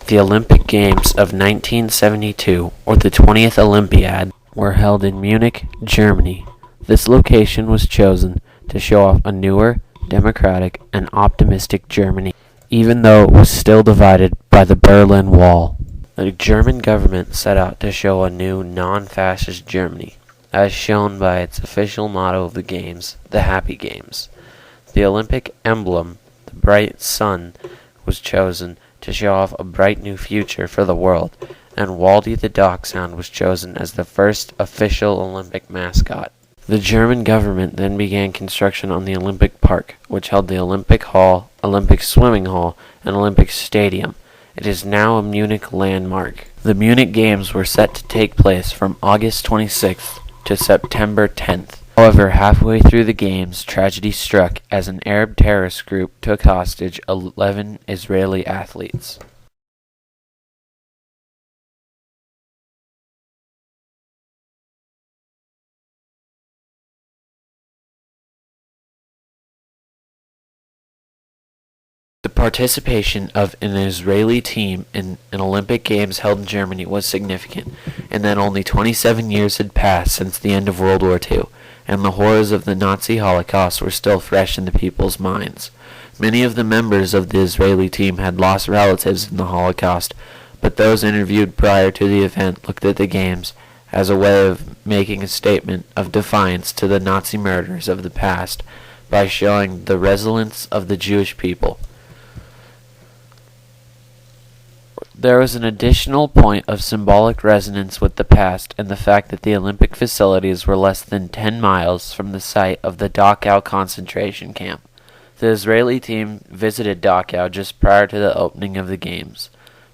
The Olympic Games of 1972, or the 20th Olympiad, were held in Munich, Germany. This location was chosen to show off a newer, democratic, and optimistic Germany, even though it was still divided by the Berlin Wall. The German government set out to show a new, non-fascist Germany, as shown by its official motto of the Games, the Happy Games. The Olympic emblem, the bright sun, was chosen to show off a bright new future for the world, and Waldy the Dachshund was chosen as the first official Olympic mascot. The German government then began construction on the Olympic Park, which held the Olympic Hall, Olympic Swimming Hall, and Olympic Stadium. It is now a Munich landmark. The Munich Games were set to take place from August 26th to September 10th. However, halfway through the Games, tragedy struck as an Arab terrorist group took hostage 11 Israeli athletes. The participation of an Israeli team in an Olympic Games held in Germany was significant, in that only 27 years had passed since the end of World War II, and the horrors of the Nazi Holocaust were still fresh in the people's minds. Many of the members of the Israeli team had lost relatives in the Holocaust, but those interviewed prior to the event looked at the Games as a way of making a statement of defiance to the Nazi murders of the past by showing the resilience of the Jewish people. There was an additional point of symbolic resonance with the past in the fact that the Olympic facilities were less than 10 miles from the site of the Dachau concentration camp. The Israeli team visited Dachau just prior to the opening of the Games.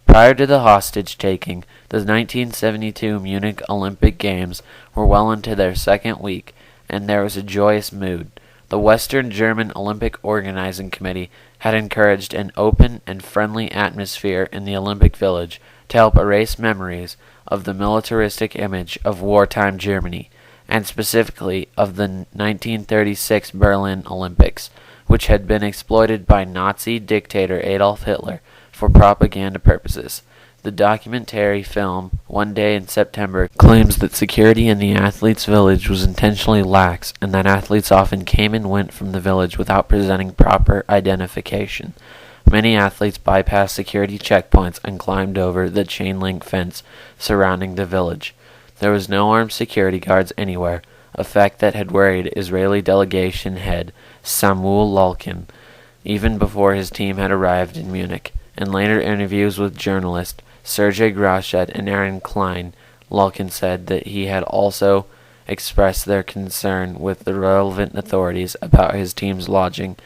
Prior to the hostage-taking, the 1972 Munich Olympic Games were well into their second week, and there was a joyous mood. The Western German Olympic Organizing Committee had encouraged an open and friendly atmosphere in the Olympic Village to help erase memories of the militaristic image of wartime Germany, and specifically of the 1936 Berlin Olympics, which had been exploited by Nazi dictator Adolf Hitler for propaganda purposes. The documentary film, One Day in September, claims that security in the athletes' village was intentionally lax and that athletes often came and went from the village without presenting proper identification. Many athletes bypassed security checkpoints and climbed over the chain-link fence surrounding the village. There was no armed security guards anywhere, a fact that had worried Israeli delegation head Samuel Lalkin even before his team had arrived in Munich. In later interviews with journalists Sergei Groshet and Aaron Klein, Lalkin said that he had also expressed their concern with the relevant authorities about his team's lodging.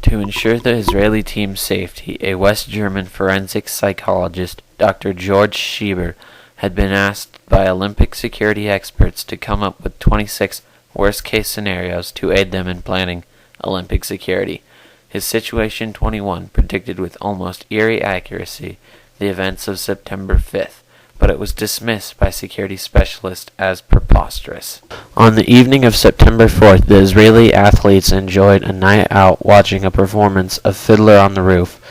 To ensure the Israeli team's safety, a West German forensic psychologist, Dr. George Schieber, had been asked by Olympic security experts to come up with 26 worst-case scenarios to aid them in planning Olympic security. His Situation 21 predicted with almost eerie accuracy the events of September 5th, but it was dismissed by security specialists as preposterous. On the evening of September 4th, the Israeli athletes enjoyed a night out watching a performance of Fiddler on the Roof.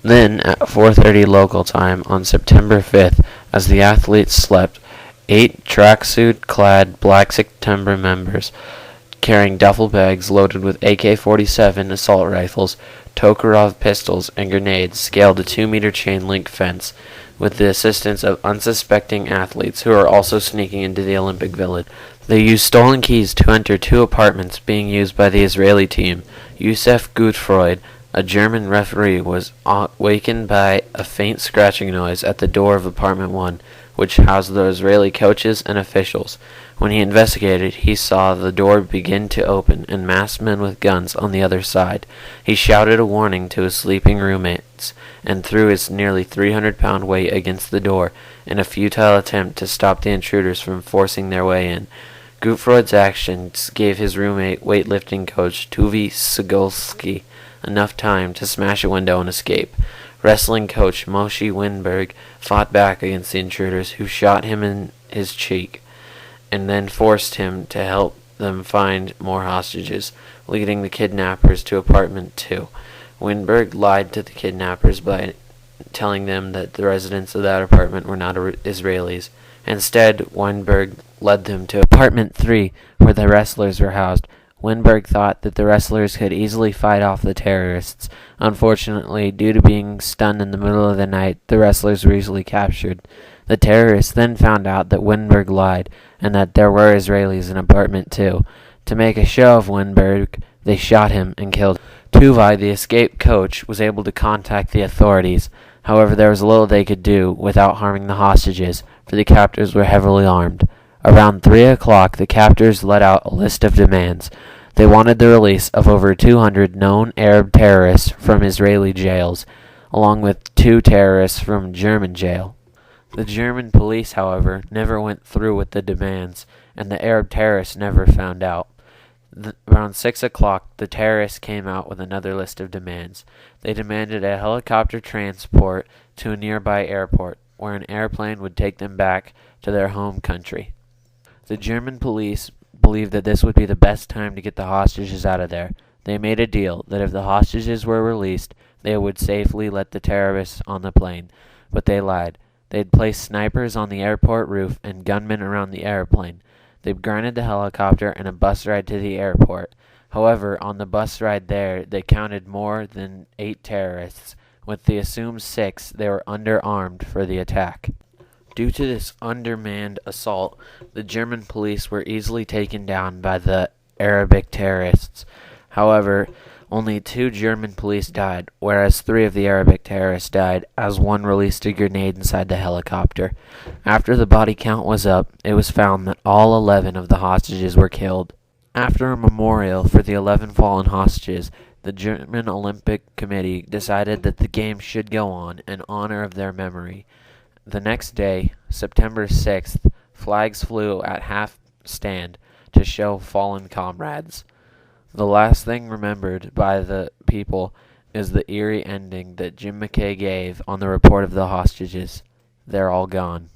Then, at 4:30 local time on September 5th, as the athletes slept, 8 tracksuit-clad Black September members carrying duffel bags loaded with AK-47 assault rifles, Tokarov pistols, and grenades scaled a 2-meter chain-link fence with the assistance of unsuspecting athletes who were also sneaking into the Olympic Village. They used stolen keys to enter 2 apartments being used by the Israeli team. Yosef Gutfreud, a German referee, was awakened by a faint scratching noise at the door of apartment 1, which housed the Israeli coaches and officials. When he investigated, he saw the door begin to open and masked men with guns on the other side. He shouted a warning to his sleeping roommates and threw his nearly 300-pound weight against the door in a futile attempt to stop the intruders from forcing their way in. Gutfreud's actions gave his roommate, weightlifting coach Tuvi Sigulski, enough time to smash a window and escape. Wrestling coach Moshe Winberg fought back against the intruders, who shot him in his cheek and then forced him to help them find more hostages, leading the kidnappers to apartment 2. Winberg lied to the kidnappers by telling them that the residents of that apartment were not Israelis. Instead, Weinberg led them to apartment 3, where the wrestlers were housed. Weinberg thought that the wrestlers could easily fight off the terrorists. Unfortunately, due to being stunned in the middle of the night, the wrestlers were easily captured. The terrorists then found out that Weinberg lied, and that there were Israelis in apartment 2. To make a show of Weinberg, they shot him and killed him. Tuvai, the escaped coach, was able to contact the authorities. However, there was little they could do without harming the hostages, for the captors were heavily armed. Around 3 o'clock, the captors let out a list of demands. They wanted the release of over 200 known Arab terrorists from Israeli jails, along with 2 terrorists from German jail. The German police, however, never went through with the demands, and the Arab terrorists never found out. Around 6 o'clock, the terrorists came out with another list of demands. They demanded a helicopter transport to a nearby airport, where an airplane would take them back to their home country. The German police believed that this would be the best time to get the hostages out of there. They made a deal that if the hostages were released, they would safely let the terrorists on the plane. But they lied. They'd placed snipers on the airport roof and gunmen around the airplane. They granted the helicopter and a bus ride to the airport. However, on the bus ride there, they counted more than 8 terrorists. With the assumed 6, they were underarmed for the attack. Due to this undermanned assault, the German police were easily taken down by the Arabic terrorists. However, only 2 German police died, whereas 3 of the Arabic terrorists died, as one released a grenade inside the helicopter. After the body count was up, it was found that all 11 of the hostages were killed. After a memorial for the 11 fallen hostages, the German Olympic Committee decided that the games should go on in honor of their memory. The next day, September 6th, flags flew at half-stand to show fallen comrades. The last thing remembered by the people is the eerie ending that Jim McKay gave on the report of the hostages. They're all gone.